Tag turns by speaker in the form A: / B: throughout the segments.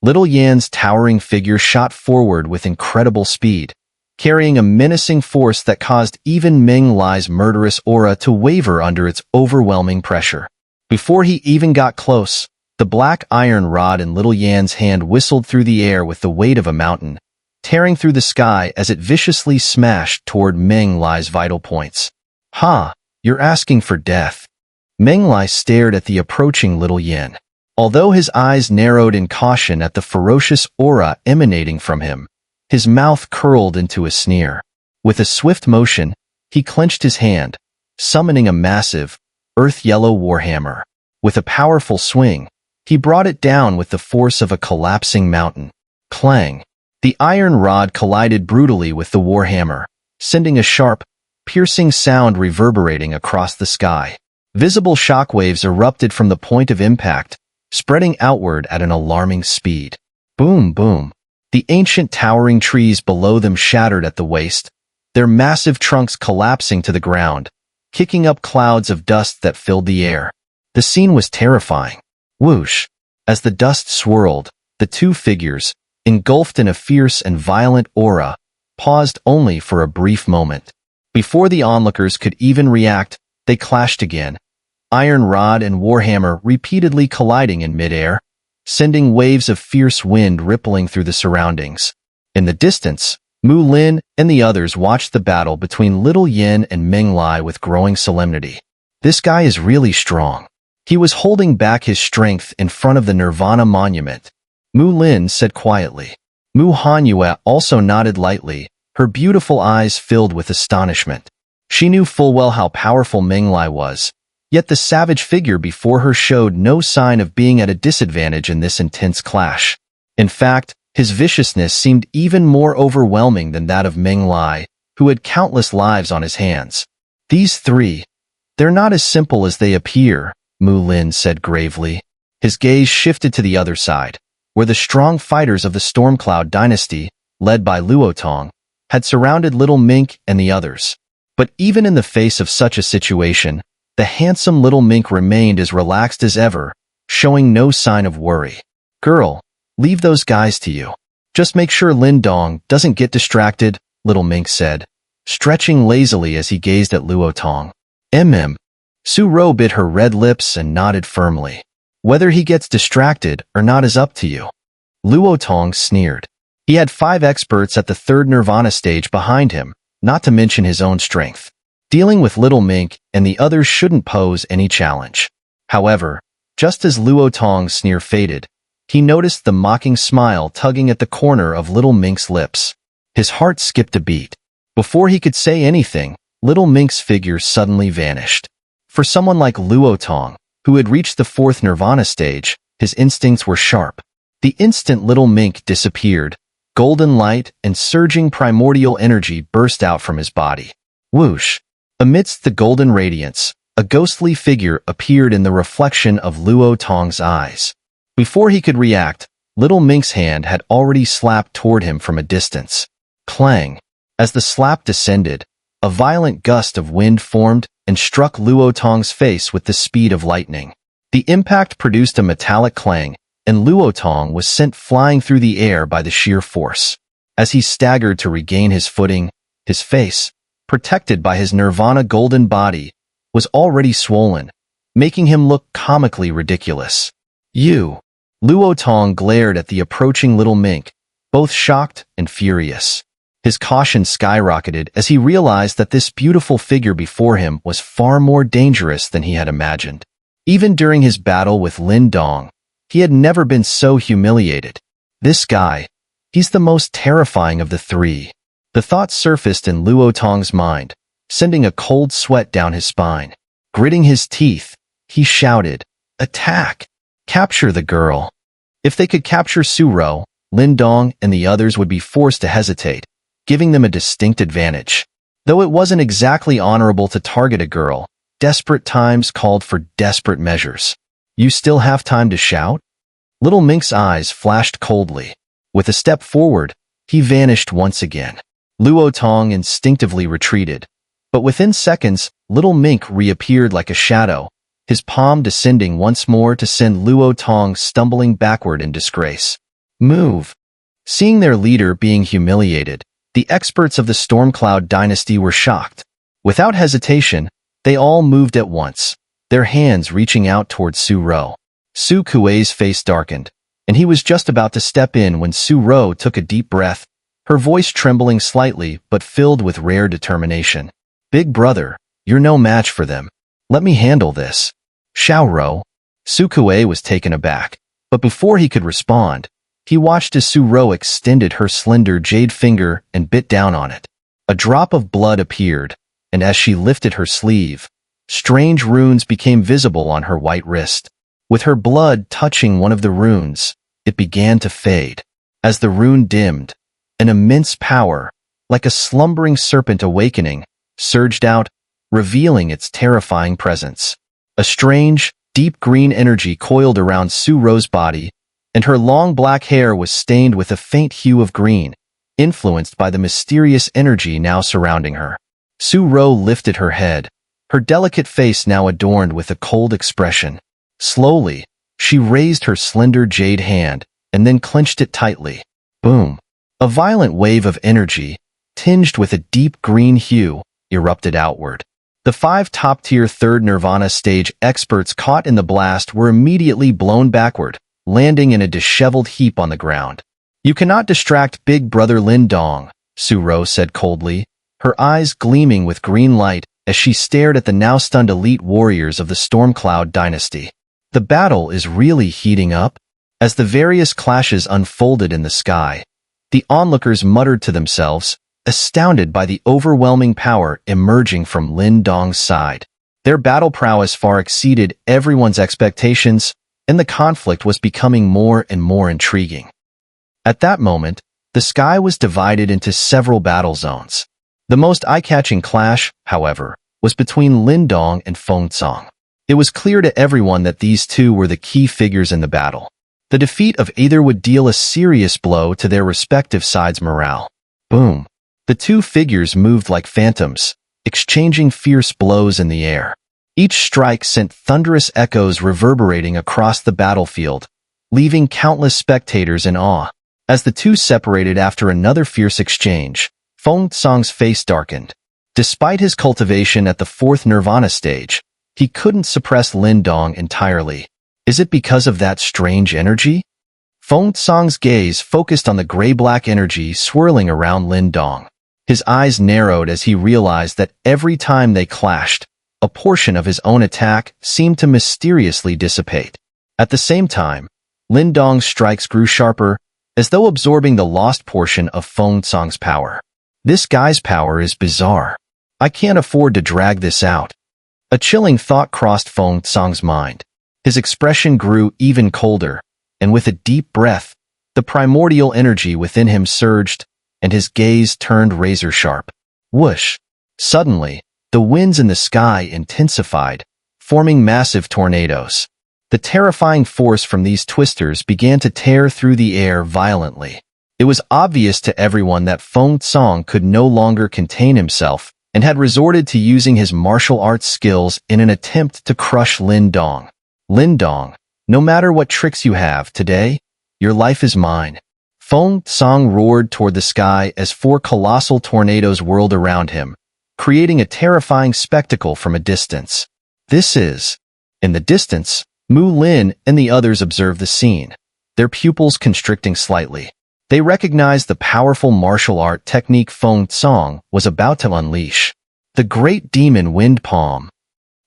A: Little Yan's towering figure shot forward with incredible speed, carrying a menacing force that caused even Meng Lai's murderous aura to waver under its overwhelming pressure. Before he even got close, the black iron rod in Little Yan's hand whistled through the air with the weight of a mountain, tearing through the sky as it viciously smashed toward Meng Lai's vital points. "Ha, you're asking for death." Meng Lai stared at the approaching Little Yan. Although his eyes narrowed in caution at the ferocious aura emanating from him, his mouth curled into a sneer. With a swift motion, he clenched his hand, summoning a massive, earth-yellow warhammer. With a powerful swing, he brought it down with the force of a collapsing mountain. Clang! The iron rod collided brutally with the warhammer, sending a sharp, piercing sound reverberating across the sky. Visible shockwaves erupted from the point of impact, spreading outward at an alarming speed. Boom, boom. The ancient towering trees below them shattered at the waist, their massive trunks collapsing to the ground, kicking up clouds of dust that filled the air. The scene was terrifying. Whoosh! As the dust swirled, the two figures, engulfed in a fierce and violent aura, paused only for a brief moment. Before the onlookers could even react, they clashed again, iron rod and warhammer repeatedly colliding in midair, sending waves of fierce wind rippling through the surroundings. In the distance, Mu Lin and the others watched the battle between Little Yan and Meng Lai with growing solemnity. This guy is really strong. He was holding back his strength in front of the Nirvana monument, Mu Lin said quietly. Mu Hanyue also nodded lightly, her beautiful eyes filled with astonishment. She knew full well how powerful Meng Lai was, yet the savage figure before her showed no sign of being at a disadvantage in this intense clash. In fact, his viciousness seemed even more overwhelming than that of Meng Lai, who had countless lives on his hands. These three, they're not as simple as they appear, Mu Lin said gravely. His gaze shifted to the other side, where the strong fighters of the Stormcloud Dynasty, led by Luotong, had surrounded Little Mink and the others. But even in the face of such a situation, the handsome Little Mink remained as relaxed as ever, showing no sign of worry. "Girl, leave those guys to you. Just make sure Lin Dong doesn't get distracted," Little Mink said, stretching lazily as he gazed at Luotong. Su Ro bit her red lips and nodded firmly. "Whether he gets distracted or not is up to you." Luotong sneered. He had 5 experts at the 3rd Nirvana stage behind him, not to mention his own strength. Dealing with Little Mink and the others shouldn't pose any challenge. However, just as Luotong's sneer faded, he noticed the mocking smile tugging at the corner of Little Mink's lips. His heart skipped a beat. Before he could say anything, Little Mink's figure suddenly vanished. For someone like Luotong, who had reached the 4th Nirvana stage, his instincts were sharp. The instant Little Mink disappeared, golden light and surging primordial energy burst out from his body. Whoosh! Amidst the golden radiance, a ghostly figure appeared in the reflection of Luotong's eyes. Before he could react, Little Mink's hand had already slapped toward him from a distance. Clang! As the slap descended, a violent gust of wind formed and struck Luotong's face with the speed of lightning. The impact produced a metallic clang, and Luotong was sent flying through the air by the sheer force. As he staggered to regain his footing, his face, protected by his Nirvana golden body, was already swollen, making him look comically ridiculous. "You!" Luotong glared at the approaching Little Mink, both shocked and furious. His caution skyrocketed as he realized that this beautiful figure before him was far more dangerous than he had imagined. Even during his battle with Lin Dong, he had never been so humiliated. This guy, he's the most terrifying of the 3. The thought surfaced in Luotong's mind, sending a cold sweat down his spine. Gritting his teeth, he shouted, "Attack! Capture the girl!" If they could capture Su Ro, Lin Dong and the others would be forced to hesitate, giving them a distinct advantage. Though it wasn't exactly honorable to target a girl, desperate times called for desperate measures. "You still have time to shout?" Little Mink's eyes flashed coldly. With a step forward, he vanished once again. Luotong instinctively retreated, but within seconds, Little Mink reappeared like a shadow, his palm descending once more to send Luotong stumbling backward in disgrace. Move. Seeing their leader being humiliated, the experts of the Stormcloud Dynasty were shocked. Without hesitation, they all moved at once, their hands reaching out towards Su Ro. Su Kuei's face darkened, and he was just about to step in when Su Ro took a deep breath, her voice trembling slightly but filled with rare determination. "Big brother, you're no match for them. Let me handle this." "Xiao Ro." Su Kuei was taken aback, but before he could respond, he watched as Su Ro extended her slender jade finger and bit down on it. A drop of blood appeared, and as she lifted her sleeve, strange runes became visible on her white wrist. With her blood touching one of the runes, it began to fade. As the rune dimmed, an immense power, like a slumbering serpent awakening, surged out, revealing its terrifying presence. A strange, deep green energy coiled around Su Ro's body, and her long black hair was stained with a faint hue of green, influenced by the mysterious energy now surrounding her. Su Ro lifted her head, her delicate face now adorned with a cold expression. Slowly, she raised her slender jade hand and then clenched it tightly. Boom! A violent wave of energy, tinged with a deep green hue, erupted outward. The 5 top-tier third Nirvana stage experts caught in the blast were immediately blown backward, landing in a disheveled heap on the ground. "You cannot distract Big Brother Lin Dong," Su Ro said coldly, her eyes gleaming with green light as she stared at the now-stunned elite warriors of the Stormcloud Dynasty. The battle is really heating up. As the various clashes unfolded in the sky, the onlookers muttered to themselves, astounded by the overwhelming power emerging from Lin Dong's side. Their battle prowess far exceeded everyone's expectations, and the conflict was becoming more and more intriguing. At that moment, the sky was divided into several battle zones. The most eye-catching clash, however, was between Lin Dong and Feng. It was clear to everyone that these two were the key figures in the battle. The defeat of either would deal a serious blow to their respective sides' morale. Boom! The two figures moved like phantoms, exchanging fierce blows in the air. Each strike sent thunderous echoes reverberating across the battlefield, leaving countless spectators in awe. As the two separated after another fierce exchange, Feng Song's face darkened. Despite his cultivation at the 4th Nirvana stage, he couldn't suppress Lin Dong entirely. Is it because of that strange energy? Feng Song's gaze focused on the gray-black energy swirling around Lin Dong. His eyes narrowed as he realized that every time they clashed, a portion of his own attack seemed to mysteriously dissipate. At the same time, Lin Dong's strikes grew sharper, as though absorbing the lost portion of Feng Song's power. This guy's power is bizarre. I can't afford to drag this out. A chilling thought crossed Feng Song's mind. His expression grew even colder, and with a deep breath, the primordial energy within him surged, and his gaze turned razor-sharp. Whoosh! Suddenly, the winds in the sky intensified, forming massive tornadoes. The terrifying force from these twisters began to tear through the air violently. It was obvious to everyone that Feng Song could no longer contain himself and had resorted to using his martial arts skills in an attempt to crush Lin Dong. "Lin Dong, no matter what tricks you have today, your life is mine." Feng Song roared toward the sky as 4 colossal tornadoes whirled around him, creating a terrifying spectacle from a distance. In the distance, Mu Lin and the others observed the scene, their pupils constricting slightly. They recognized the powerful martial art technique Feng Song was about to unleash. The Great Demon Wind Palm.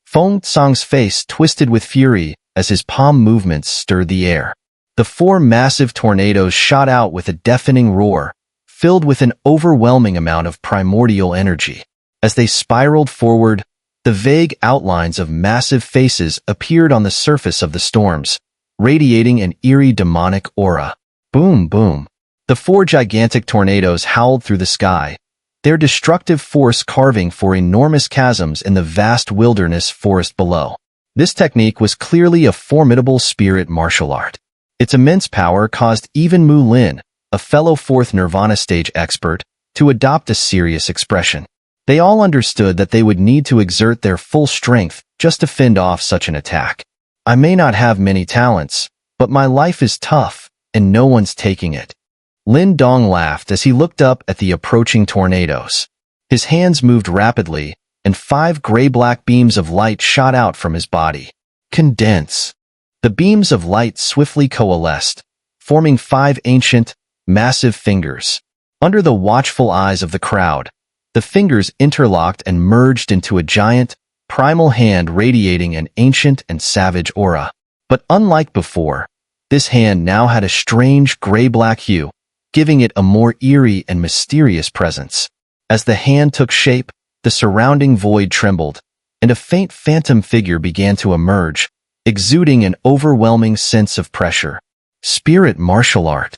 A: Feng Song's face twisted with fury as his palm movements stirred the air. The 4 massive tornadoes shot out with a deafening roar, filled with an overwhelming amount of primordial energy. As they spiraled forward, the vague outlines of massive faces appeared on the surface of the storms, radiating an eerie demonic aura. Boom, boom. The 4 gigantic tornadoes howled through the sky, their destructive force carving for enormous chasms in the vast wilderness forest below. This technique was clearly a formidable spirit martial art. Its immense power caused even Mu Lin, a fellow 4th Nirvana stage expert, to adopt a serious expression. They all understood that they would need to exert their full strength just to fend off such an attack. "I may not have many talents, but my life is tough," and no one's taking it. Lin Dong laughed as he looked up at the approaching tornadoes. His hands moved rapidly, and 5 gray-black beams of light shot out from his body. Condense. The beams of light swiftly coalesced, forming 5 ancient, massive fingers. Under the watchful eyes of the crowd, the fingers interlocked and merged into a giant, primal hand radiating an ancient and savage aura. But unlike before, this hand now had a strange gray-black hue, giving it a more eerie and mysterious presence. As the hand took shape, the surrounding void trembled, and a faint phantom figure began to emerge, exuding an overwhelming sense of pressure. Spirit martial art.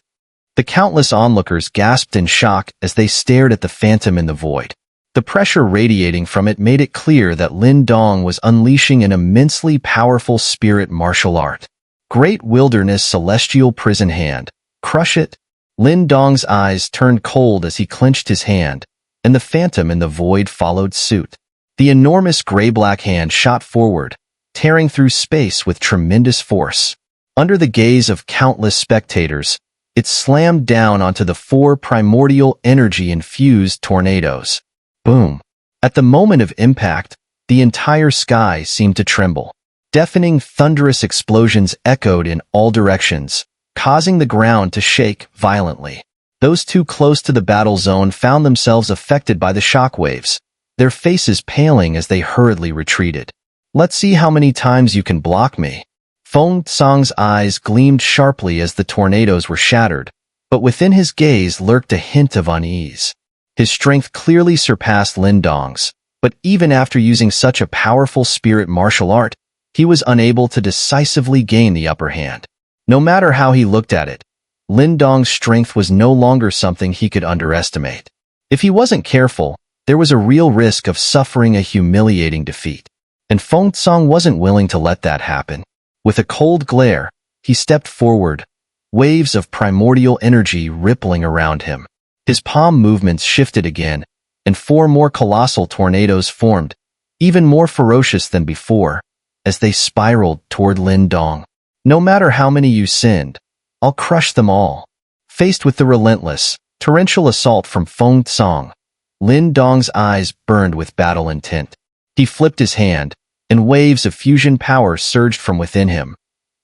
A: The countless onlookers gasped in shock as they stared at the phantom in the void. The pressure radiating from it made it clear that Lin Dong was unleashing an immensely powerful spirit martial art. Great Wilderness Celestial Prison Hand. Crush it. Lin Dong's eyes turned cold as he clenched his hand, and the phantom in the void followed suit. The enormous gray-black hand shot forward, tearing through space with tremendous force. Under the gaze of countless spectators, it slammed down onto the 4 primordial energy-infused tornadoes. Boom! At the moment of impact, the entire sky seemed to tremble. Deafening, thunderous explosions echoed in all directions, causing the ground to shake violently. Those too close to the battle zone found themselves affected by the shockwaves, their faces paling as they hurriedly retreated. "Let's see how many times you can block me." Feng Tsang's eyes gleamed sharply as the tornadoes were shattered, but within his gaze lurked a hint of unease. His strength clearly surpassed Lin Dong's, but even after using such a powerful spirit martial art, he was unable to decisively gain the upper hand. No matter how he looked at it, Lin Dong's strength was no longer something he could underestimate. If he wasn't careful, there was a real risk of suffering a humiliating defeat, and Feng Tsang wasn't willing to let that happen. With a cold glare, he stepped forward, waves of primordial energy rippling around him. His palm movements shifted again, and 4 more colossal tornadoes formed, even more ferocious than before, as they spiraled toward Lin Dong. "No matter how many you send, I'll crush them all." Faced with the relentless, torrential assault from Feng Tsang, Lin Dong's eyes burned with battle intent. He flipped his hand, and waves of fusion power surged from within him,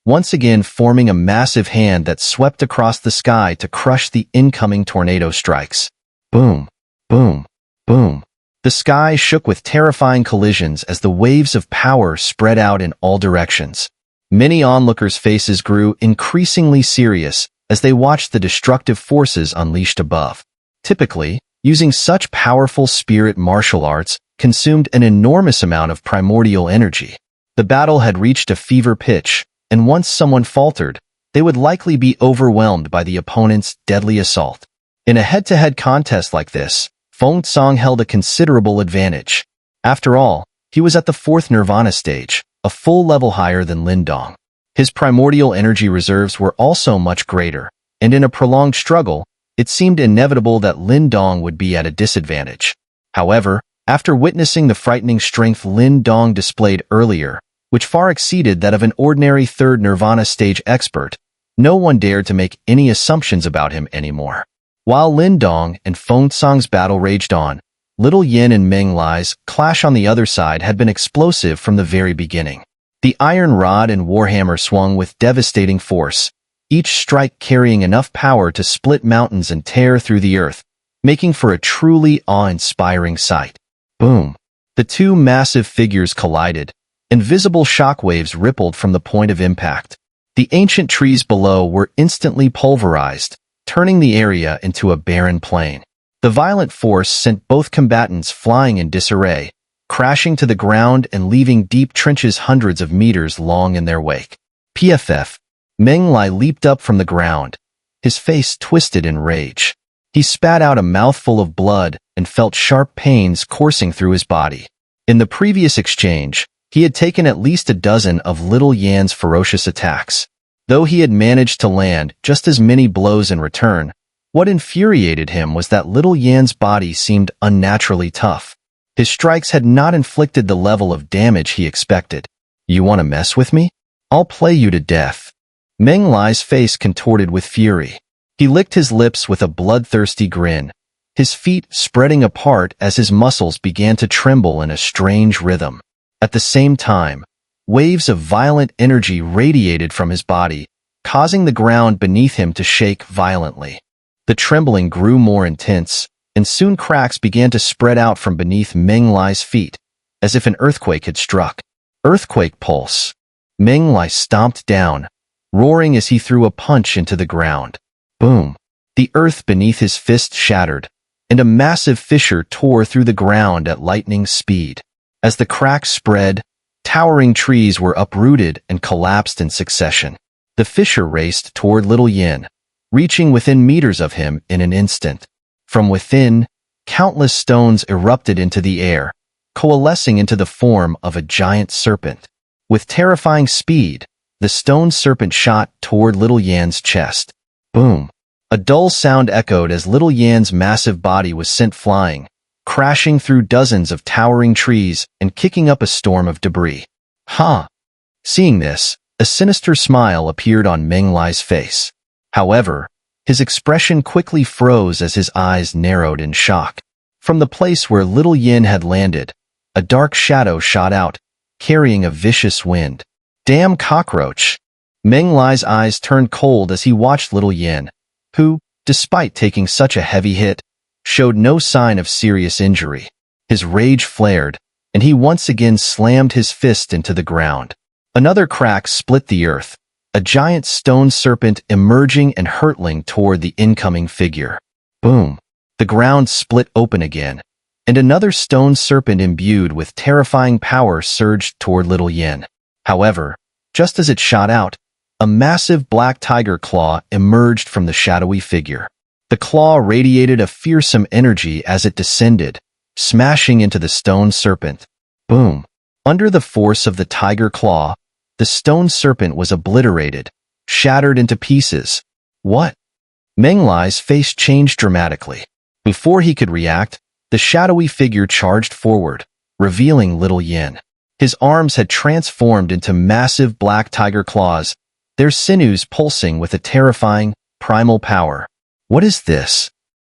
A: once again forming a massive hand that swept across the sky to crush the incoming tornado strikes. Boom, boom, boom. The sky shook with terrifying collisions as the waves of power spread out in all directions. Many onlookers' faces grew increasingly serious as they watched the destructive forces unleashed above. Typically, using such powerful spirit martial arts consumed an enormous amount of primordial energy. The battle had reached a fever pitch, and once someone faltered, they would likely be overwhelmed by the opponent's deadly assault. In a head-to-head contest like this, Feng Tsang held a considerable advantage. After all, he was at the 4th Nirvana stage, a full level higher than Lin Dong. His primordial energy reserves were also much greater, and in a prolonged struggle, it seemed inevitable that Lin Dong would be at a disadvantage. However, after witnessing the frightening strength Lin Dong displayed earlier, which far exceeded that of an ordinary 3rd Nirvana stage expert, no one dared to make any assumptions about him anymore. While Lin Dong and Feng Tsang's battle raged on, Little Yin and Meng Lai's clash on the other side had been explosive from the very beginning. The iron rod and warhammer swung with devastating force, each strike carrying enough power to split mountains and tear through the earth, making for a truly awe-inspiring sight. Boom! The 2 massive figures collided, and visible shockwaves rippled from the point of impact. The ancient trees below were instantly pulverized, turning the area into a barren plain. The violent force sent both combatants flying in disarray, crashing to the ground and leaving deep trenches hundreds of meters long in their wake. PFF. Meng Lai leaped up from the ground, his face twisted in rage. He spat out a mouthful of blood and felt sharp pains coursing through his body. In the previous exchange, he had taken at least a dozen of Little Yan's ferocious attacks. Though he had managed to land just as many blows in return, what infuriated him was that Little Yan's body seemed unnaturally tough. His strikes had not inflicted the level of damage he expected. "You want to mess with me? I'll play you to death." Meng Lai's face contorted with fury. He licked his lips with a bloodthirsty grin, his feet spreading apart as his muscles began to tremble in a strange rhythm. At the same time, waves of violent energy radiated from his body, causing the ground beneath him to shake violently. The trembling grew more intense, and soon cracks began to spread out from beneath Meng Lai's feet, as if an earthquake had struck. Earthquake pulse. Meng Lai stomped down, roaring as he threw a punch into the ground. Boom! The earth beneath his fist shattered, and a massive fissure tore through the ground at lightning speed. As the cracks spread, towering trees were uprooted and collapsed in succession. The fissure raced toward Little Yin, reaching within meters of him in an instant. From within, countless stones erupted into the air, coalescing into the form of a giant serpent. With terrifying speed, the stone serpent shot toward Little Yan's chest. Boom! A dull sound echoed as Little Yan's massive body was sent flying, crashing through dozens of towering trees and kicking up a storm of debris. Ha! Seeing this, a sinister smile appeared on Meng Lai's face. However, his expression quickly froze as his eyes narrowed in shock. From the place where Little Yin had landed, a dark shadow shot out, carrying a vicious wind. Damn cockroach! Meng Lai's eyes turned cold as he watched Little Yin, who, despite taking such a heavy hit, showed no sign of serious injury. His rage flared, and he once again slammed his fist into the ground. Another crack split the earth, a giant stone serpent emerging and hurtling toward the incoming figure. Boom! The ground split open again, and another stone serpent imbued with terrifying power surged toward Little Yin. However, just as it shot out, a massive black tiger claw emerged from the shadowy figure. The claw radiated a fearsome energy as it descended, smashing into the stone serpent. Boom! Under the force of the tiger claw, the stone serpent was obliterated, shattered into pieces. What? Meng Lai's face changed dramatically. Before he could react, the shadowy figure charged forward, revealing Little Yin. His arms had transformed into massive black tiger claws, their sinews pulsing with a terrifying, primal power. What is this?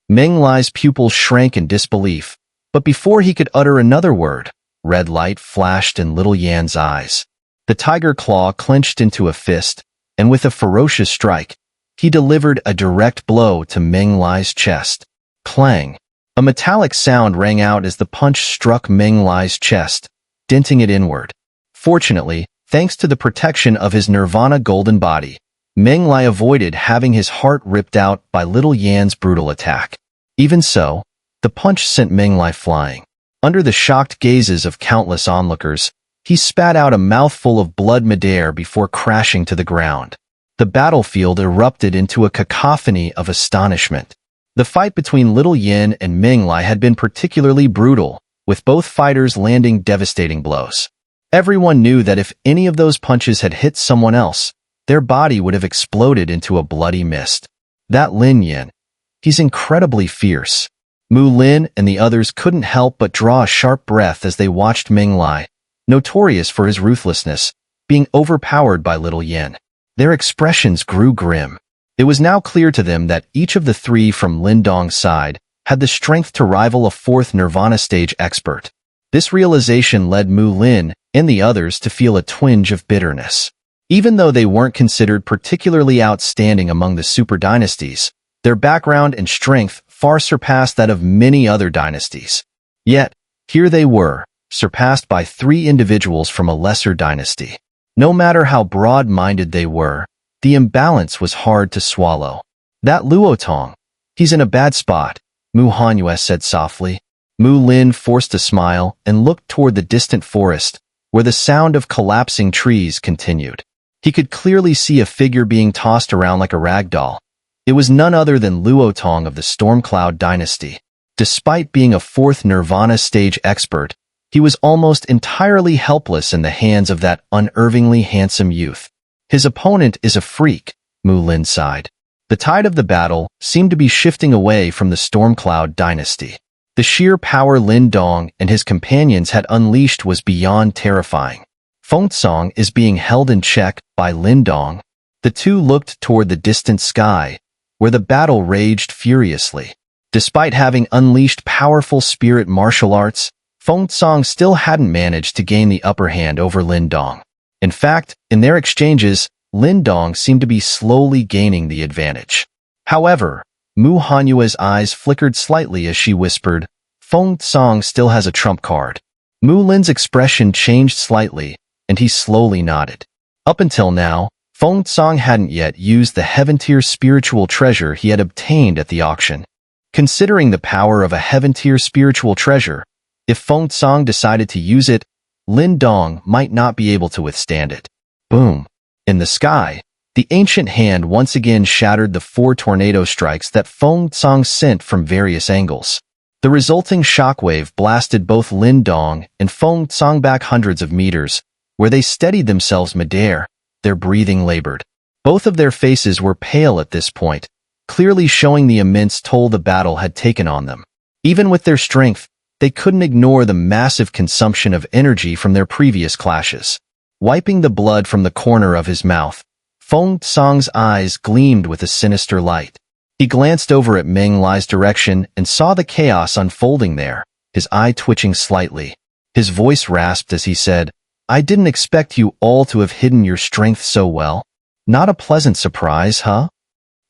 A: Meng Lai's pupils shrank in disbelief, but before he could utter another word, red light flashed in Little Yan's eyes. The tiger claw clenched into a fist, and with a ferocious strike, he delivered a direct blow to Meng Lai's chest. Clang! A metallic sound rang out as the punch struck Meng Lai's chest, denting it inward. Fortunately, thanks to the protection of his Nirvana golden body, Meng Lai avoided having his heart ripped out by Little Yan's brutal attack. Even so, the punch sent Meng Lai flying. Under the shocked gazes of countless onlookers, he spat out a mouthful of blood midair before crashing to the ground. The battlefield erupted into a cacophony of astonishment. The fight between Little Yin and Meng Lai had been particularly brutal, with both fighters landing devastating blows. Everyone knew that if any of those punches had hit someone else, their body would have exploded into a bloody mist. That Lin Yin. He's incredibly fierce. Mu Lin and the others couldn't help but draw a sharp breath as they watched Meng Lai, notorious for his ruthlessness, being overpowered by Little Yin. Their expressions grew grim. It was now clear to them that each of the three from Lin Dong's side had the strength to rival a fourth Nirvana stage expert. This realization led Mu Lin and the others to feel a twinge of bitterness. Even though they weren't considered particularly outstanding among the super dynasties, their background and strength far surpassed that of many other dynasties. Yet, here they were, surpassed by three individuals from a lesser dynasty. No matter how broad-minded they were, the imbalance was hard to swallow. That Luotong, he's in a bad spot, Mu Hanyue said softly. Mu Lin forced a smile and looked toward the distant forest, where the sound of collapsing trees continued. He could clearly see a figure being tossed around like a rag doll. It was none other than Luotong of the Stormcloud Dynasty. Despite being a fourth Nirvana stage expert, he was almost entirely helpless in the hands of that unervingly handsome youth. His opponent is a freak, Mu Lin sighed. The tide of the battle seemed to be shifting away from the Stormcloud Dynasty. The sheer power Lin Dong and his companions had unleashed was beyond terrifying. Feng is being held in check by Lin Dong. The two looked toward the distant sky, where the battle raged furiously. Despite having unleashed powerful spirit martial arts, Feng Song still hadn't managed to gain the upper hand over Lin Dong. In fact, in their exchanges, Lin Dong seemed to be slowly gaining the advantage. However, Mu Hanyue's eyes flickered slightly as she whispered, "Feng Song still has a trump card." Mu Lin's expression changed slightly, and he slowly nodded. Up until now, Feng Song hadn't yet used the heaven-tier spiritual treasure he had obtained at the auction. Considering the power of a heaven-tier spiritual treasure, if Feng Song decided to use it, Lin Dong might not be able to withstand it. Boom! In the sky, the ancient hand once again shattered the 4 tornado strikes that Feng Song sent from various angles. The resulting shockwave blasted both Lin Dong and Feng Song back hundreds of meters, where they steadied themselves midair. Their breathing labored. Both of their faces were pale at this point, clearly showing the immense toll the battle had taken on them. Even with their strength, they couldn't ignore the massive consumption of energy from their previous clashes. Wiping the blood from the corner of his mouth, Feng Song's eyes gleamed with a sinister light. He glanced over at Meng Lai's direction and saw the chaos unfolding there, his eye twitching slightly. His voice rasped as he said, "I didn't expect you all to have hidden your strength so well. Not a pleasant surprise, huh?"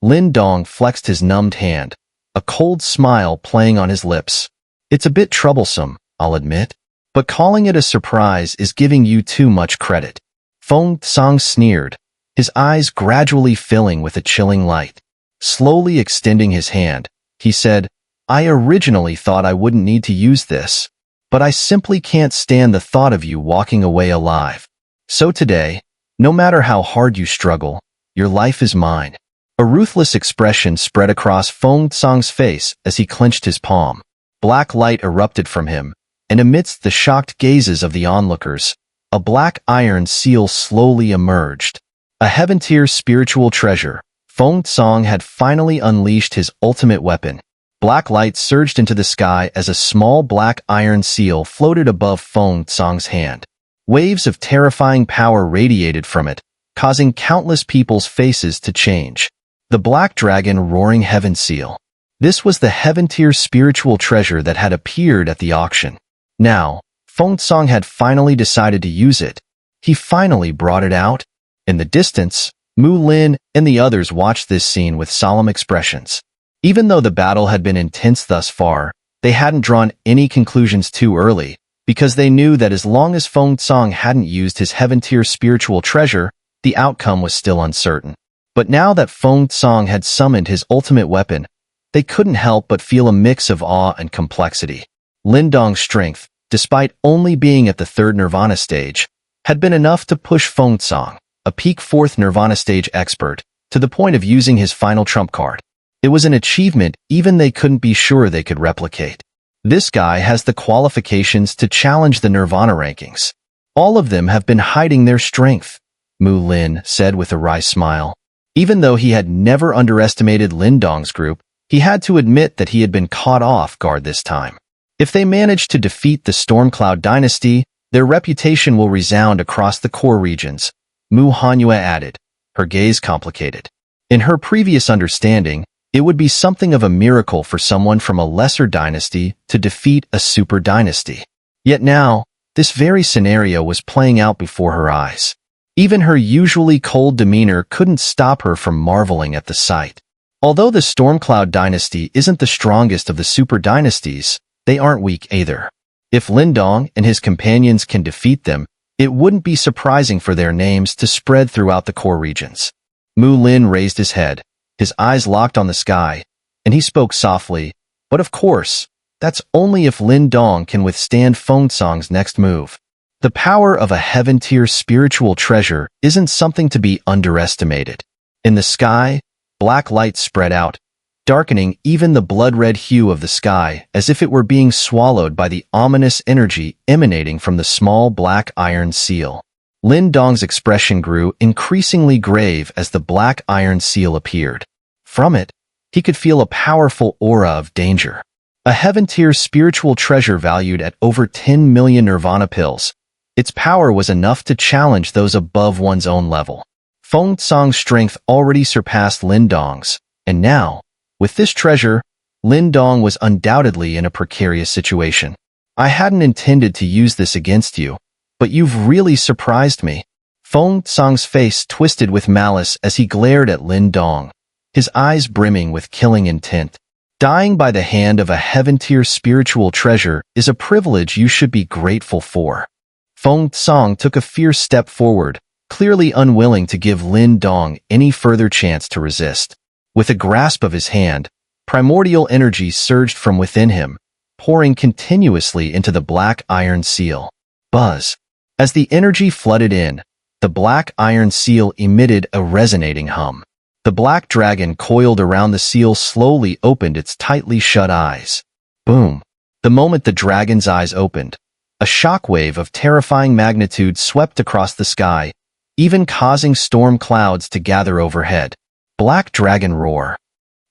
A: Lin Dong flexed his numbed hand, a cold smile playing on his lips. "It's a bit troublesome, I'll admit, but calling it a surprise is giving you too much credit." Feng Song sneered, his eyes gradually filling with a chilling light. Slowly extending his hand, he said, "I originally thought I wouldn't need to use this, but I simply can't stand the thought of you walking away alive. So today, no matter how hard you struggle, your life is mine." A ruthless expression spread across Feng Song's face as he clenched his palm. Black light erupted from him, and amidst the shocked gazes of the onlookers, a black iron seal slowly emerged. A heaven-tier spiritual treasure, Feng Song had finally unleashed his ultimate weapon. Black light surged into the sky as a small black iron seal floated above Feng Song's hand. Waves of terrifying power radiated from it, causing countless people's faces to change. The Black Dragon Roaring Heaven Seal. This was the heaven-tier spiritual treasure that had appeared at the auction. Now, Feng Song had finally decided to use it. He finally brought it out. In the distance, Mu Lin and the others watched this scene with solemn expressions. Even though the battle had been intense thus far, they hadn't drawn any conclusions too early, because they knew that as long as Feng Song hadn't used his heaven-tier spiritual treasure, the outcome was still uncertain. But now that Feng Song had summoned his ultimate weapon, they couldn't help but feel a mix of awe and complexity. Lin Dong's strength, despite only being at the 3rd Nirvana stage, had been enough to push Feng Song, a peak 4th Nirvana stage expert, to the point of using his final trump card. It was an achievement even they couldn't be sure they could replicate. This guy has the qualifications to challenge the Nirvana rankings. All of them have been hiding their strength, Mu Lin said with a wry smile. Even though he had never underestimated Lin Dong's group, he had to admit that he had been caught off guard this time. If they managed to defeat the Stormcloud Dynasty, their reputation will resound across the core regions, Mu Hanyue added, her gaze complicated. In her previous understanding, it would be something of a miracle for someone from a lesser dynasty to defeat a super dynasty. Yet now, this very scenario was playing out before her eyes. Even her usually cold demeanor couldn't stop her from marveling at the sight. Although the Stormcloud Dynasty isn't the strongest of the super dynasties, they aren't weak either. If Lin Dong and his companions can defeat them, it wouldn't be surprising for their names to spread throughout the core regions. Mu Lin raised his head, his eyes locked on the sky, and he spoke softly, but of course, that's only if Lin Dong can withstand Feng Song's next move. The power of a heaven-tier spiritual treasure isn't something to be underestimated. In the sky, black light spread out, darkening even the blood-red hue of the sky as if it were being swallowed by the ominous energy emanating from the small black iron seal. Lin Dong's expression grew increasingly grave as the black iron seal appeared. From it, he could feel a powerful aura of danger. A heaven-tier spiritual treasure valued at over 10 million Nirvana pills. Its power was enough to challenge those above one's own level. Feng Tsang's strength already surpassed Lin Dong's, and now, with this treasure, Lin Dong was undoubtedly in a precarious situation. I hadn't intended to use this against you, but you've really surprised me. Feng Tsang's face twisted with malice as he glared at Lin Dong, his eyes brimming with killing intent. Dying by the hand of a heaven-tier spiritual treasure is a privilege you should be grateful for. Feng Tsang took a fierce step forward, clearly unwilling to give Lin Dong any further chance to resist. With a grasp of his hand, primordial energy surged from within him, pouring continuously into the black iron seal. Buzz. As the energy flooded in, the black iron seal emitted a resonating hum. The black dragon coiled around the seal slowly opened its tightly shut eyes. Boom. The moment the dragon's eyes opened, a shockwave of terrifying magnitude swept across the sky, even causing storm clouds to gather overhead. Black dragon roar.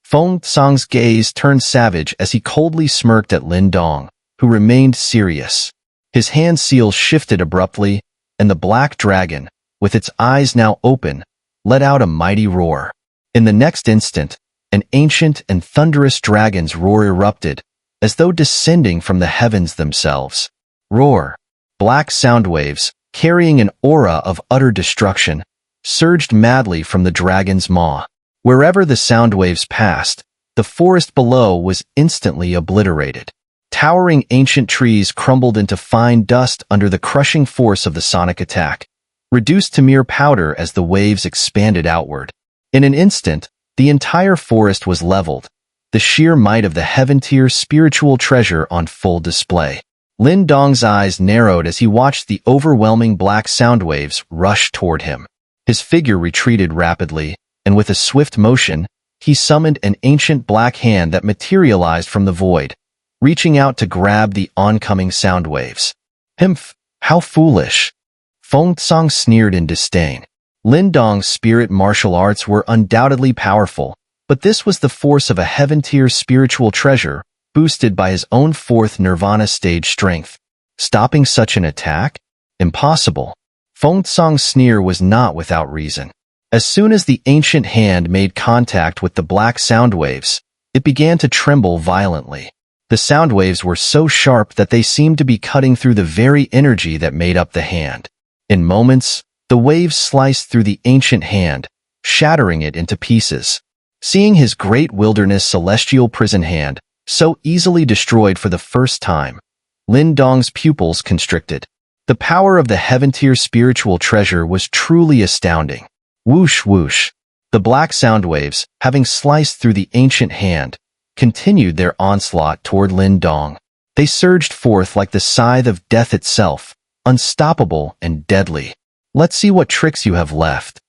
A: Feng Tsang's gaze turned savage as he coldly smirked at Lin Dong, who remained serious. His hand seal shifted abruptly, and the black dragon, with its eyes now open, let out a mighty roar. In the next instant, an ancient and thunderous dragon's roar erupted, as though descending from the heavens themselves. Roar. Black sound waves, carrying an aura of utter destruction, surged madly from the dragon's maw. Wherever the sound waves passed, the forest below was instantly obliterated. Towering ancient trees crumbled into fine dust under the crushing force of the sonic attack, reduced to mere powder as the waves expanded outward. In an instant, the entire forest was leveled, the sheer might of the heaven-tier spiritual treasure on full display. Lin Dong's eyes narrowed as he watched the overwhelming black sound waves rush toward him. His figure retreated rapidly, and with a swift motion, he summoned an ancient black hand that materialized from the void, reaching out to grab the oncoming sound waves. Himph, how foolish! Feng Tsang sneered in disdain. Lin Dong's spirit martial arts were undoubtedly powerful, but this was the force of a heaven-tier spiritual treasure, boosted by his own fourth nirvana stage strength. Stopping such an attack? Impossible. Feng Tsang's sneer was not without reason. As soon as the ancient hand made contact with the black sound waves, it began to tremble violently. The sound waves were so sharp that they seemed to be cutting through the very energy that made up the hand. In moments, the waves sliced through the ancient hand, shattering it into pieces. Seeing his great wilderness celestial prison hand so easily destroyed for the first time, Lin Dong's pupils constricted. The power of the heaven-tier spiritual treasure was truly astounding. Whoosh whoosh. The black sound waves, having sliced through the ancient hand, continued their onslaught toward Lin Dong. They surged forth like the scythe of death itself, unstoppable and deadly. Let's see what tricks you have left.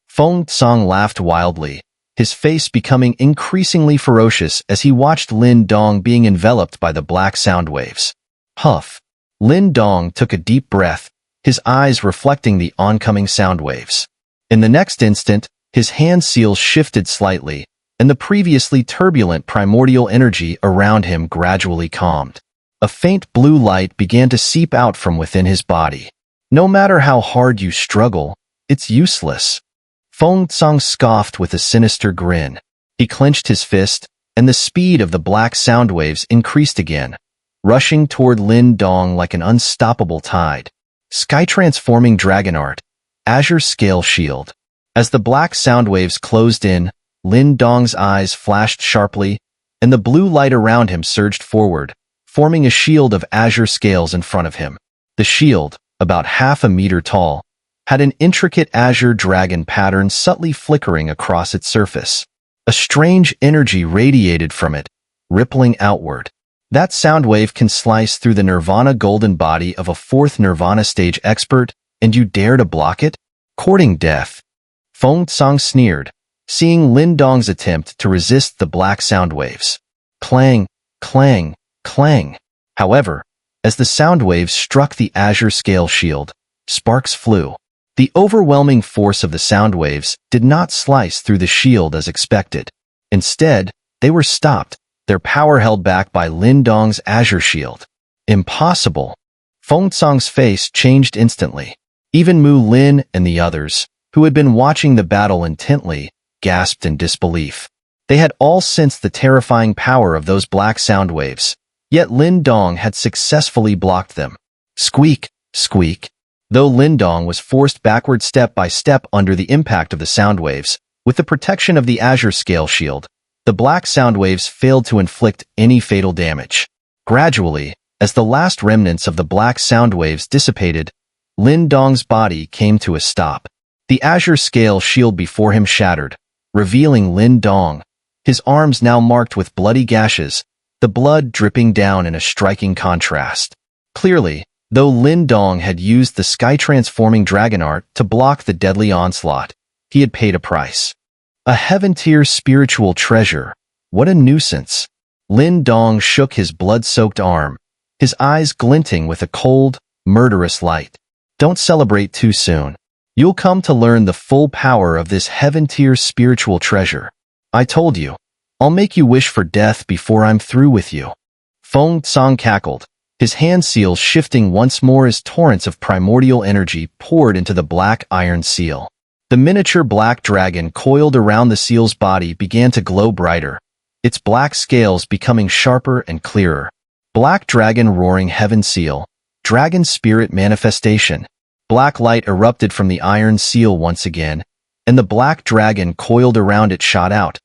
A: Feng Tsang laughed wildly, his face becoming increasingly ferocious as he watched Lin Dong being enveloped by the black sound waves. Huff. Lin Dong took a deep breath, his eyes reflecting the oncoming sound waves. In the next instant, his hand seal shifted slightly, and the previously turbulent primordial energy around him gradually calmed. A faint blue light began to seep out from within his body. No matter how hard you struggle, it's useless. Feng Tsang scoffed with a sinister grin. He clenched his fist, and the speed of the black sound waves increased again, rushing toward Lin Dong like an unstoppable tide. Sky-transforming dragon art, azure scale shield. As the black sound waves closed in, Lin Dong's eyes flashed sharply, and the blue light around him surged forward, forming a shield of azure scales in front of him. The shield, about half a meter tall, had an intricate azure dragon pattern subtly flickering across its surface. A strange energy radiated from it, rippling outward. That sound wave can slice through the nirvana golden body of a fourth nirvana stage expert, and you dare to block it? Courting death. Feng Tsang sneered, seeing Lin Dong's attempt to resist the black sound waves. Clang, clang, clang. However, as the sound waves struck the azure scale shield, sparks flew. The overwhelming force of the sound waves did not slice through the shield as expected. Instead, they were stopped, their power held back by Lin Dong's azure shield. Impossible. Feng Tsang's face changed instantly. Even Mu Lin and the others, who had been watching the battle intently, gasped in disbelief. They had all sensed the terrifying power of those black sound waves, yet Lin Dong had successfully blocked them. Squeak, squeak. Though Lin Dong was forced backward step by step under the impact of the sound waves, with the protection of the Azure Scale Shield, the black sound waves failed to inflict any fatal damage. Gradually, as the last remnants of the black sound waves dissipated, Lin Dong's body came to a stop. The Azure Scale Shield before him shattered, revealing Lin Dong, his arms now marked with bloody gashes, the blood dripping down in a striking contrast. Clearly, though Lin Dong had used the sky-transforming dragon art to block the deadly onslaught, he had paid a price. A heaven-tier spiritual treasure. What a nuisance. Lin Dong shook his blood-soaked arm, his eyes glinting with a cold, murderous light. Don't celebrate too soon. You'll come to learn the full power of this heaven-tier spiritual treasure. I told you. I'll make you wish for death before I'm through with you. Feng Tsang cackled, his hand seals shifting once more as torrents of primordial energy poured into the black iron seal. The miniature black dragon coiled around the seal's body began to glow brighter, its black scales becoming sharper and clearer. Black dragon roaring heaven seal, dragon spirit manifestation. Black light erupted from the iron seal once again, and the black dragon coiled around it shot out,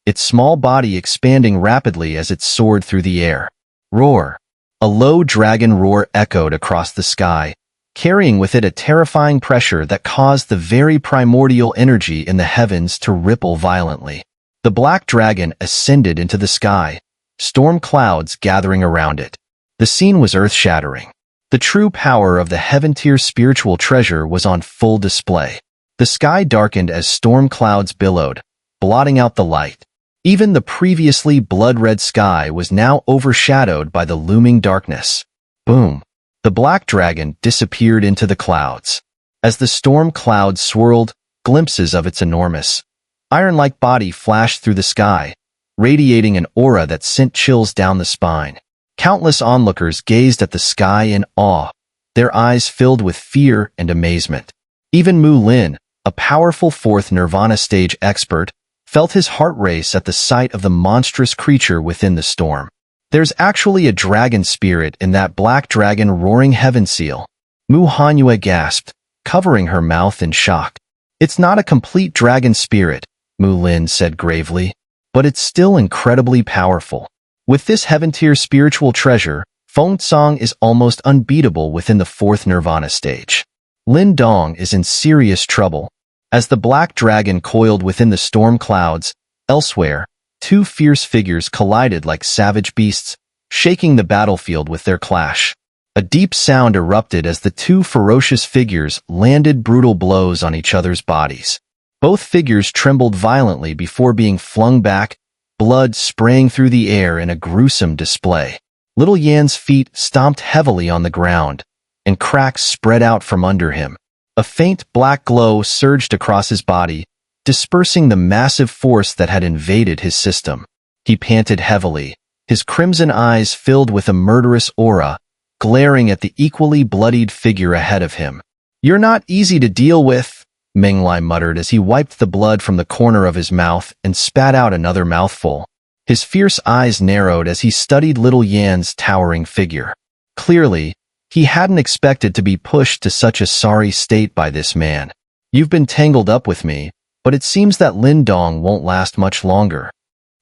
A: its small body expanding rapidly as it soared through the air. Roar! A low dragon roar echoed across the sky, carrying with it a terrifying pressure that caused the very primordial energy in the heavens to ripple violently. The black dragon ascended into the sky, storm clouds gathering around it. The scene was earth-shattering. The true power of the heaven-tier spiritual treasure was on full display. The sky darkened as storm clouds billowed, blotting out the light. Even the previously blood-red sky was now overshadowed by the looming darkness. Boom! The black dragon disappeared into the clouds. As the storm clouds swirled, glimpses of its enormous, iron-like body flashed through the sky, radiating an aura that sent chills down the spine. Countless onlookers gazed at the sky in awe, their eyes filled with fear and amazement. Even Mu Lin, a powerful fourth Nirvana stage expert, felt his heart race at the sight of the monstrous creature within the storm. There's actually a dragon spirit in that black dragon roaring heaven seal. Mu Hanyue gasped, covering her mouth in shock. It's not a complete dragon spirit, Mu Lin said gravely, but it's still incredibly powerful. With this heaven-tier spiritual treasure, Feng Tsang is almost unbeatable within the fourth Nirvana stage. Lin Dong is in serious trouble. As the black dragon coiled within the storm clouds, elsewhere, two fierce figures collided like savage beasts, shaking the battlefield with their clash. A deep sound erupted as the two ferocious figures landed brutal blows on each other's bodies. Both figures trembled violently before being flung back, blood spraying through the air in a gruesome display. Little Yan's feet stomped heavily on the ground, and cracks spread out from under him. A faint black glow surged across his body, dispersing the massive force that had invaded his system. He panted heavily, his crimson eyes filled with a murderous aura, glaring at the equally bloodied figure ahead of him. "You're not easy to deal with," Menglai muttered as he wiped the blood from the corner of his mouth and spat out another mouthful. His fierce eyes narrowed as he studied Little Yan's towering figure. Clearly, he hadn't expected to be pushed to such a sorry state by this man. "You've been tangled up with me, but it seems that Lin Dong won't last much longer."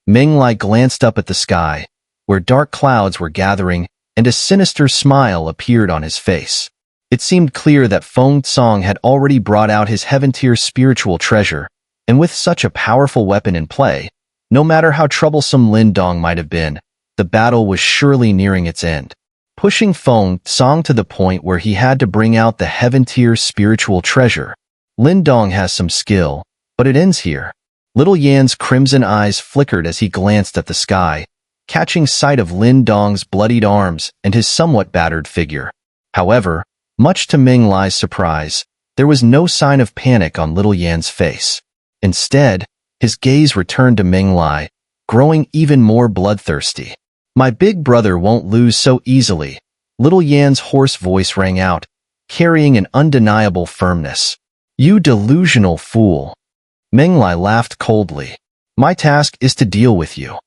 A: Menglai glanced up at the sky, where dark clouds were gathering, and a sinister smile appeared on his face. It seemed clear that Feng Tsang had already brought out his heaven-tier spiritual treasure, and with such a powerful weapon in play, no matter how troublesome Lin Dong might have been, the battle was surely nearing its end. Pushing Feng Tsang to the point where he had to bring out the heaven-tier spiritual treasure. Lin Dong has some skill, but it ends here. Little Yan's crimson eyes flickered as he glanced at the sky, catching sight of Lin Dong's bloodied arms and his somewhat battered figure. However, much to Menglai's surprise, there was no sign of panic on Little Yan's face. Instead, his gaze returned to Menglai, growing even more bloodthirsty. "My big brother won't lose so easily," Little Yan's hoarse voice rang out, carrying an undeniable firmness. You delusional fool. Menglai laughed coldly. My task is to deal with you.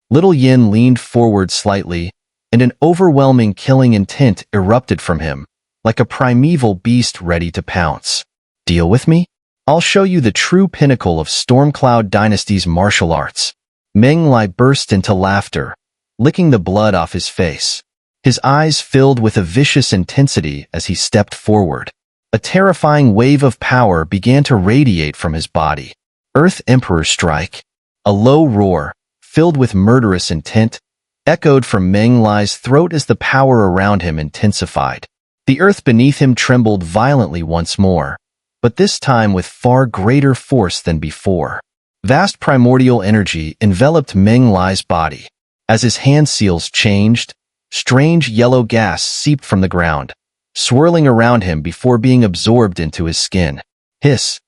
A: Little Yin leaned forward slightly, and an overwhelming killing intent erupted from him, like a primeval beast ready to pounce. Deal with me? I'll show you the true pinnacle of Stormcloud Dynasty's martial arts. Menglai burst into laughter, licking the blood off his face. His eyes filled with a vicious intensity as he stepped forward. A terrifying wave of power began to radiate from his body. Earth Emperor Strike. A low roar, filled with murderous intent, echoed from Menglai's throat as the power around him intensified. The earth beneath him trembled violently once more, but this time with far greater force than before. Vast primordial energy enveloped Menglai's body. As his hand seals changed, strange yellow gas seeped from the ground, swirling around him before being absorbed into his skin. Hiss!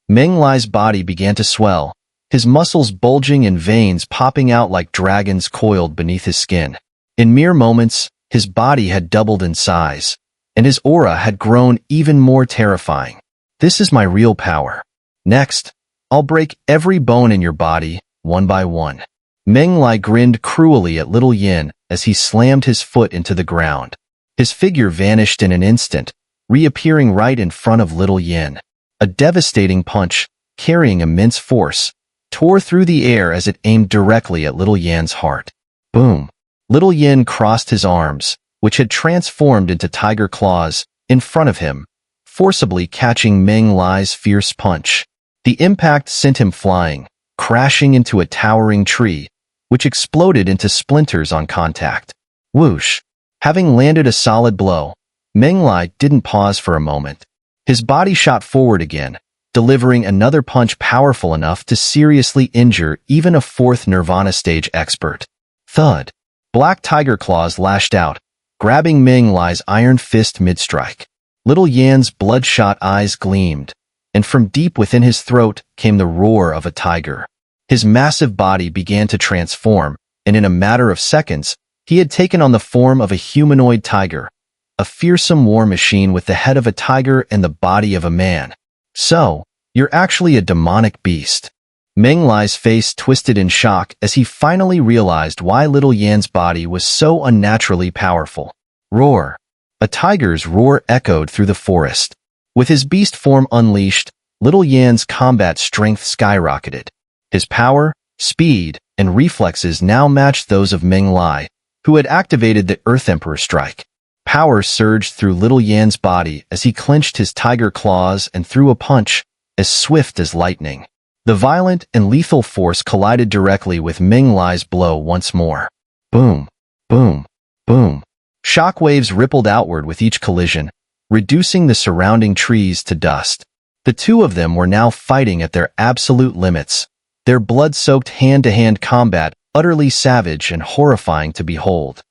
A: Menglai's body began to swell, his muscles bulging and veins popping out like dragons coiled beneath his skin. In mere moments, his body had doubled in size, and his aura had grown even more terrifying. This is my real power. Next, I'll break every bone in your body, one by one. Menglai grinned cruelly at Little Yin as he slammed his foot into the ground. His figure vanished in an instant, reappearing right in front of Little Yin. A devastating punch, carrying immense force, tore through the air as it aimed directly at Little Yin's heart. Boom! Little Yin crossed his arms, which had transformed into tiger claws, in front of him, forcibly catching Menglai's fierce punch. The impact sent him flying, crashing into a towering tree, which exploded into splinters on contact. Whoosh! Having landed a solid blow, Menglai didn't pause for a moment. His body shot forward again, delivering another punch powerful enough to seriously injure even a fourth Nirvana stage expert. Thud! Black tiger claws lashed out, grabbing Menglai's iron fist mid-strike. Little Yan's bloodshot eyes gleamed, and from deep within his throat came the roar of a tiger. His massive body began to transform, and in a matter of seconds, he had taken on the form of a humanoid tiger, a fearsome war machine with the head of a tiger and the body of a man. So, you're actually a demonic beast. Menglai's face twisted in shock as he finally realized why Little Yan's body was so unnaturally powerful. Roar! A tiger's roar echoed through the forest. With his beast form unleashed, Little Yan's combat strength skyrocketed. His power, speed, and reflexes now matched those of Menglai, who had activated the Earth Emperor Strike. Power surged through Little Yan's body as he clenched his tiger claws and threw a punch, as swift as lightning. The violent and lethal force collided directly with Menglai's blow once more. Boom! Boom! Boom! Shockwaves rippled outward with each collision, reducing the surrounding trees to dust. The two of them were now fighting at their absolute limits, their blood-soaked hand-to-hand combat utterly savage and horrifying to behold.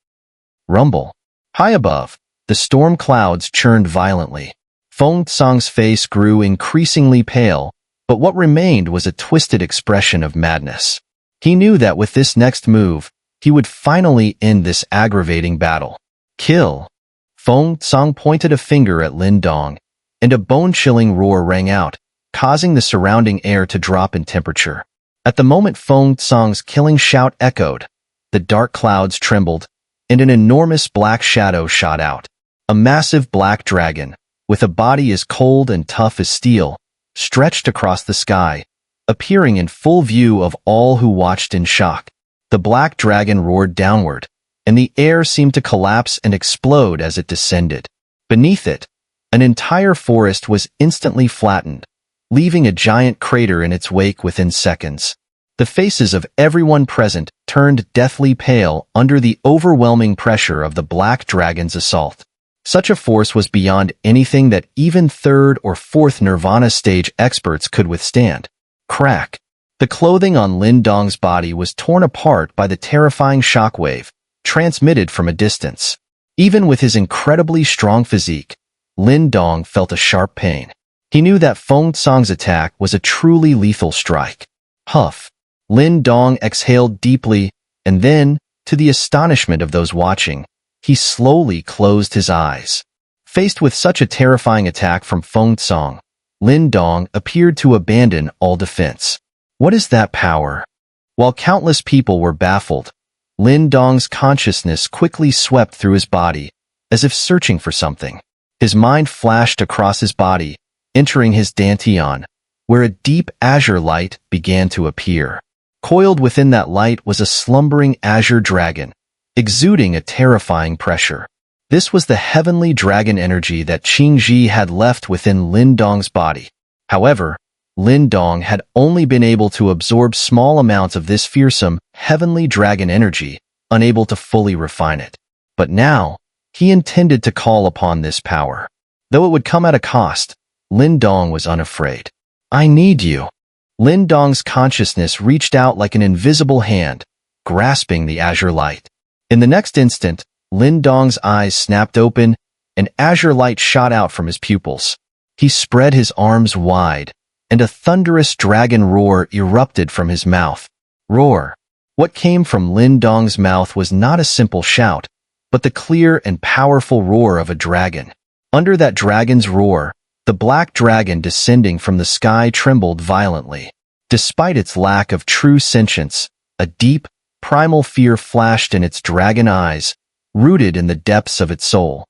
A: Rumble. High above, the storm clouds churned violently. Feng Tsang's face grew increasingly pale, but what remained was a twisted expression of madness. He knew that with this next move, he would finally end this aggravating battle. Kill! Feng Tsang pointed a finger at Lin Dong, and a bone-chilling roar rang out, causing the surrounding air to drop in temperature. At the moment Feng Tsang's killing shout echoed, the dark clouds trembled, and an enormous black shadow shot out. A massive black dragon, with a body as cold and tough as steel, stretched across the sky, appearing in full view of all who watched in shock. The black dragon roared downward, and the air seemed to collapse and explode as it descended. Beneath it, an entire forest was instantly flattened, leaving a giant crater in its wake within seconds. The faces of everyone present turned deathly pale under the overwhelming pressure of the black dragon's assault. Such a force was beyond anything that even third or fourth Nirvana stage experts could withstand. Crack! The clothing on Lin Dong's body was torn apart by the terrifying shockwave, transmitted from a distance. Even with his incredibly strong physique, Lin Dong felt a sharp pain. He knew that Feng Tsang's attack was a truly lethal strike. Huff! Lin Dong exhaled deeply, and then, to the astonishment of those watching, he slowly closed his eyes. Faced with such a terrifying attack from Feng Tsang, Lin Dong appeared to abandon all defense. What is that power? While countless people were baffled, Lin Dong's consciousness quickly swept through his body, as if searching for something. His mind flashed across his body, entering his dantian, where a deep azure light began to appear. Coiled within that light was a slumbering azure dragon, exuding a terrifying pressure. This was the heavenly dragon energy that Qingji had left within Lin Dong's body. However, Lin Dong had only been able to absorb small amounts of this fearsome, heavenly dragon energy, unable to fully refine it. But now, he intended to call upon this power. Though it would come at a cost, Lin Dong was unafraid. I need you. Lin Dong's consciousness reached out like an invisible hand, grasping the azure light. In the next instant, Lin Dong's eyes snapped open, and azure light shot out from his pupils. He spread his arms wide, and a thunderous dragon roar erupted from his mouth. Roar. What came from Lin Dong's mouth was not a simple shout, but the clear and powerful roar of a dragon. Under that dragon's roar, the black dragon descending from the sky trembled violently. Despite its lack of true sentience, a deep, primal fear flashed in its dragon eyes, rooted in the depths of its soul.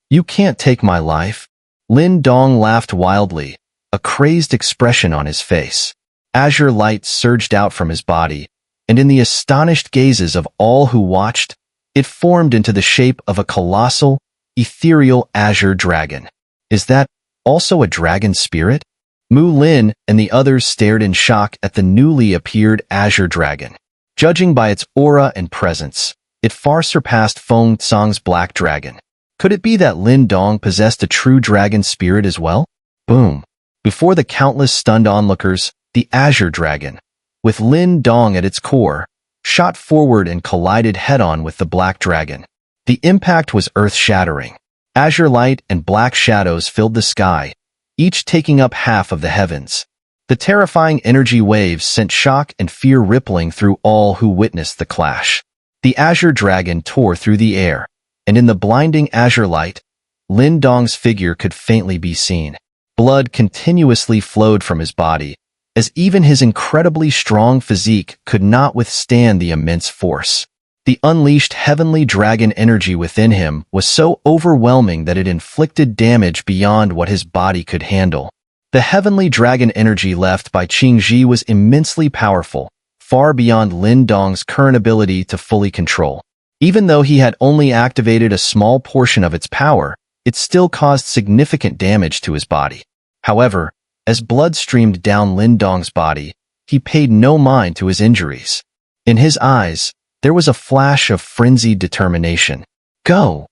A: You can't take my life. Lin Dong laughed wildly, a crazed expression on his face. Azure light surged out from his body, and in the astonished gazes of all who watched, it formed into the shape of a colossal, ethereal azure dragon. Is that also a dragon spirit? Mu Lin and the others stared in shock at the newly appeared azure dragon. Judging by its aura and presence, it far surpassed Feng Tsang's black dragon. Could it be that Lin Dong possessed a true dragon spirit as well? Boom. Before the countless stunned onlookers, the azure dragon, with Lin Dong at its core, shot forward and collided head-on with the black dragon. The impact was earth-shattering. Azure light and black shadows filled the sky, each taking up half of the heavens. The terrifying energy waves sent shock and fear rippling through all who witnessed the clash. The azure dragon tore through the air, and in the blinding azure light, Lin Dong's figure could faintly be seen. Blood continuously flowed from his body, as even his incredibly strong physique could not withstand the immense force. The unleashed heavenly dragon energy within him was so overwhelming that it inflicted damage beyond what his body could handle. The heavenly dragon energy left by Qingji was immensely powerful, far beyond Lin Dong's current ability to fully control. Even though he had only activated a small portion of its power, it still caused significant damage to his body. However, as blood streamed down Lin Dong's body, he paid no mind to his injuries. In his eyes, there was a flash of frenzied determination. Go!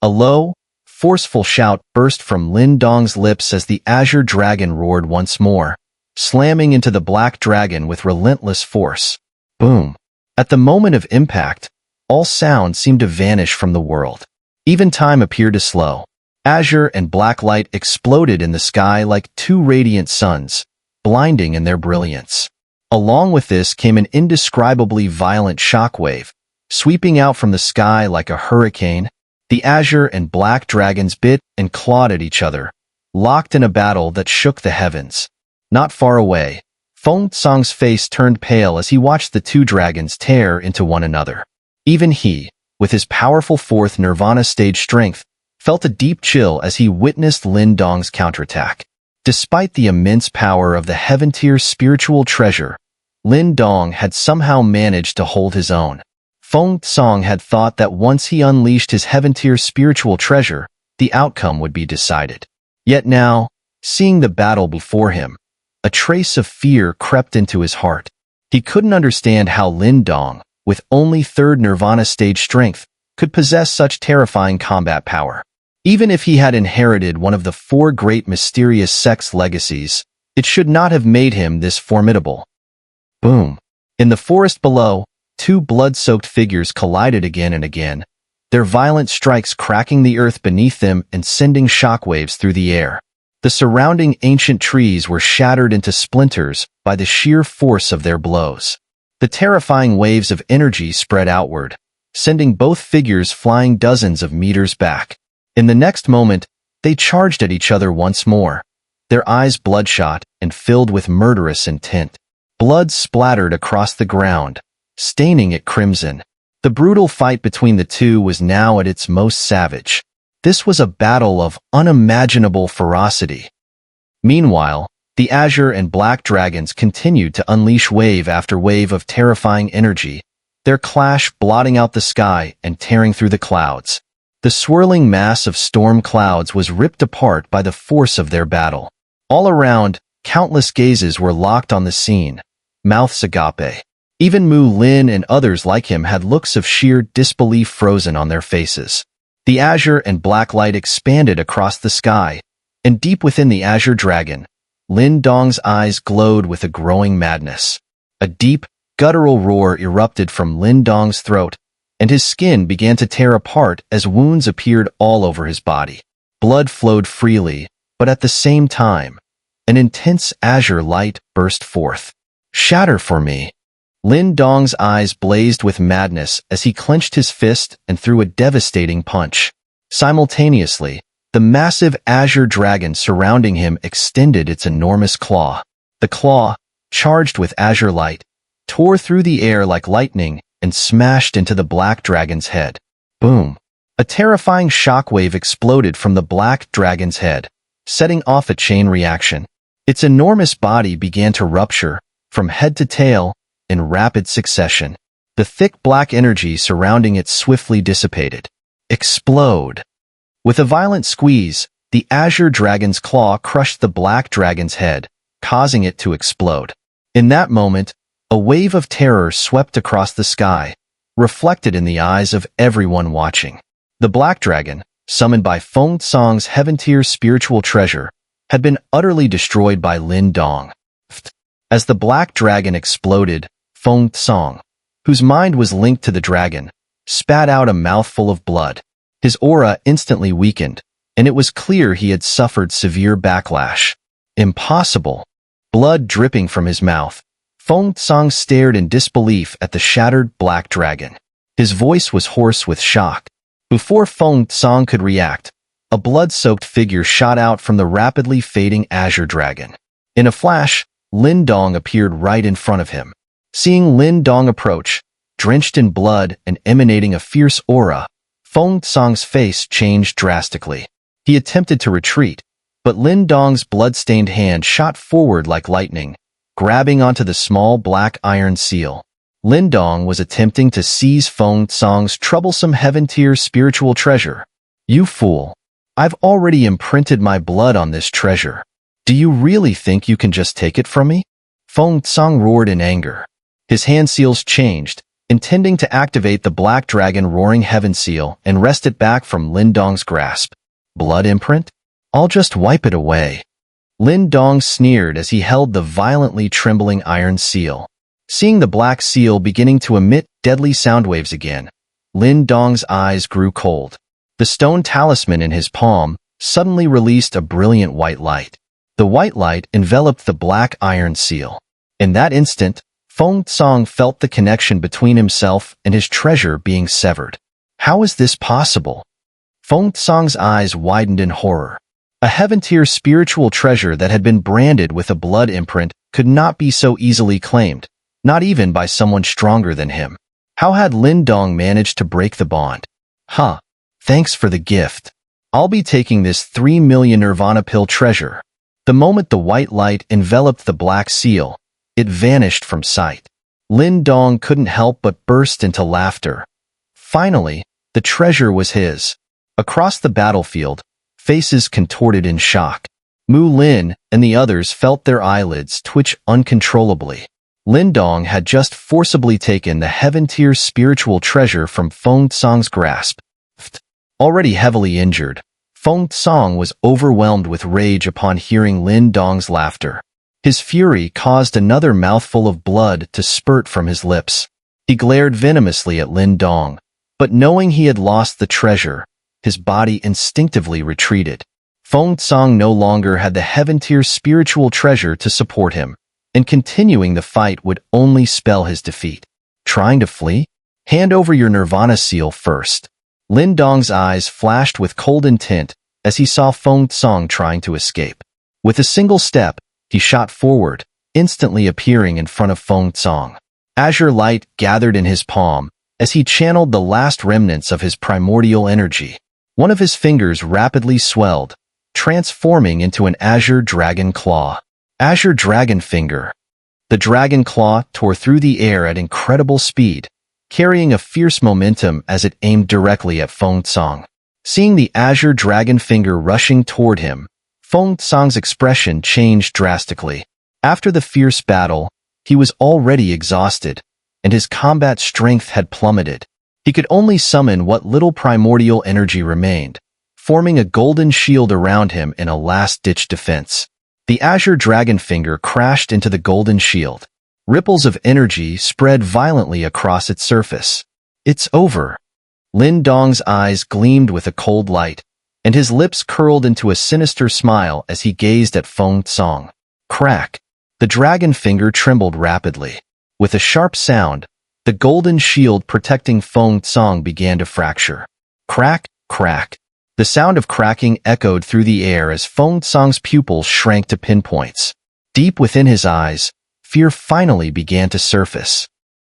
A: A low, forceful shout burst from Lin Dong's lips as the azure dragon roared once more, slamming into the black dragon with relentless force. Boom! At the moment of impact, all sound seemed to vanish from the world. Even time appeared to slow. Azure and black light exploded in the sky like two radiant suns, blinding in their brilliance. Along with this came an indescribably violent shockwave, sweeping out from the sky like a hurricane. The azure and black dragons bit and clawed at each other, locked in a battle that shook the heavens. Not far away, Feng Tsang's face turned pale as he watched the two dragons tear into one another. Even he, with his powerful fourth Nirvana stage strength, felt a deep chill as he witnessed Lin Dong's counterattack. Despite the immense power of the Heaven-tier spiritual treasure, Lin Dong had somehow managed to hold his own. Feng Tsang had thought that once he unleashed his Heaven-tier spiritual treasure, the outcome would be decided. Yet now, seeing the battle before him, a trace of fear crept into his heart. He couldn't understand how Lin Dong, with only third Nirvana stage strength, could possess such terrifying combat power. Even if he had inherited one of the four great mysterious sex legacies, it should not have made him this formidable. Boom! In the forest below, two blood-soaked figures collided again and again, their violent strikes cracking the earth beneath them and sending shockwaves through the air. The surrounding ancient trees were shattered into splinters by the sheer force of their blows. The terrifying waves of energy spread outward, sending both figures flying dozens of meters back. In the next moment, they charged at each other once more. their eyes bloodshot and filled with murderous intent. Blood splattered across the ground, staining it crimson. The brutal fight between the two was now at its most savage. This was a battle of unimaginable ferocity. Meanwhile, the azure and black dragons continued to unleash wave after wave of terrifying energy, their clash blotting out the sky and tearing through the clouds. The swirling mass of storm clouds was ripped apart by the force of their battle. All around, countless gazes were locked on the scene, mouths agape. Even Mu Lin and others like him had looks of sheer disbelief frozen on their faces. The azure and black light expanded across the sky, and deep within the azure dragon, Lin Dong's eyes glowed with a growing madness. A deep, guttural roar erupted from Lin Dong's throat, and his skin began to tear apart as wounds appeared all over his body. Blood flowed freely, but at the same time, an intense azure light burst forth. "Shatter for me." Lin Dong's eyes blazed with madness as he clenched his fist and threw a devastating punch. Simultaneously, the massive azure dragon surrounding him extended its enormous claw. The claw, charged with azure light, tore through the air like lightning and smashed into the black dragon's head. Boom! A terrifying shockwave exploded from the black dragon's head, setting off a chain reaction. Its enormous body began to rupture, from head to tail, in rapid succession. The thick black energy surrounding it swiftly dissipated. Explode! With a violent squeeze, the azure dragon's claw crushed the black dragon's head, causing it to explode. In that moment, a wave of terror swept across the sky, reflected in the eyes of everyone watching. The black dragon, summoned by Feng Song's heaven-tier spiritual treasure, had been utterly destroyed by Lin Dong. As the black dragon exploded, Feng Song, whose mind was linked to the dragon, spat out a mouthful of blood. His aura instantly weakened, and it was clear he had suffered severe backlash. Impossible! Blood dripping from his mouth, Feng Song stared in disbelief at the shattered black dragon. His voice was hoarse with shock. Before Feng Song could react, a blood-soaked figure shot out from the rapidly fading azure dragon. In a flash, Lin Dong appeared right in front of him. Seeing Lin Dong approach, drenched in blood and emanating a fierce aura, Feng Song's face changed drastically. He attempted to retreat, but Lin Dong's blood-stained hand shot forward like lightning, grabbing onto the small black iron seal. Lin Dong was attempting to seize Feng Song's troublesome heaven-tier spiritual treasure. "You fool! I've already imprinted my blood on this treasure. Do you really think you can just take it from me?" Feng Song roared in anger. His hand seals changed, intending to activate the black dragon roaring heaven seal and wrest it back from Lin Dong's grasp. "Blood imprint? I'll just wipe it away." Lin Dong sneered as he held the violently trembling iron seal. Seeing the black seal beginning to emit deadly sound waves again, Lin Dong's eyes grew cold. The stone talisman in his palm suddenly released a brilliant white light. The white light enveloped the black iron seal. In that instant, Feng Song felt the connection between himself and his treasure being severed. How is this possible? Feng Song's eyes widened in horror. A heaven-tier spiritual treasure that had been branded with a blood imprint could not be so easily claimed, not even by someone stronger than him. How had Lin Dong managed to break the bond? "Huh. Thanks for the gift. I'll be taking this 3 million Nirvana pill treasure." The moment the white light enveloped the black seal, it vanished from sight. Lin Dong couldn't help but burst into laughter. Finally, the treasure was his. Across the battlefield, faces contorted in shock. Mu Lin and the others felt their eyelids twitch uncontrollably. Lin Dong had just forcibly taken the heaven-tier spiritual treasure from Feng Song's grasp. Already heavily injured, Feng Song was overwhelmed with rage upon hearing Lin Dong's laughter. His fury caused another mouthful of blood to spurt from his lips. He glared venomously at Lin Dong, but knowing he had lost the treasure, his body instinctively retreated. Feng Song no longer had the heaven-tier spiritual treasure to support him, and continuing the fight would only spell his defeat. Trying to flee? Hand over your Nirvana seal first. Lin Dong's eyes flashed with cold intent as he saw Feng Song trying to escape. With a single step, he shot forward, instantly appearing in front of Feng Tsang. Azure light gathered in his palm as he channeled the last remnants of his primordial energy. One of his fingers rapidly swelled, transforming into an azure dragon claw. Azure dragon finger. The dragon claw tore through the air at incredible speed, carrying a fierce momentum as it aimed directly at Feng Tsang. Seeing the azure dragon finger rushing toward him, Feng Tsang's expression changed drastically. After the fierce battle, he was already exhausted, and his combat strength had plummeted. He could only summon what little primordial energy remained, forming a golden shield around him in a last-ditch defense. The azure dragon finger crashed into the golden shield. Ripples of energy spread violently across its surface. "It's over." Lin Dong's eyes gleamed with a cold light, and his lips curled into a sinister smile as he gazed at Feng Tsang. Crack! The dragon finger trembled rapidly. With a sharp sound, the golden shield protecting Feng Tsang began to fracture. Crack, crack. The sound of cracking echoed through the air as Feng Tsang's pupils shrank to pinpoints. Deep within his eyes, fear finally began to surface.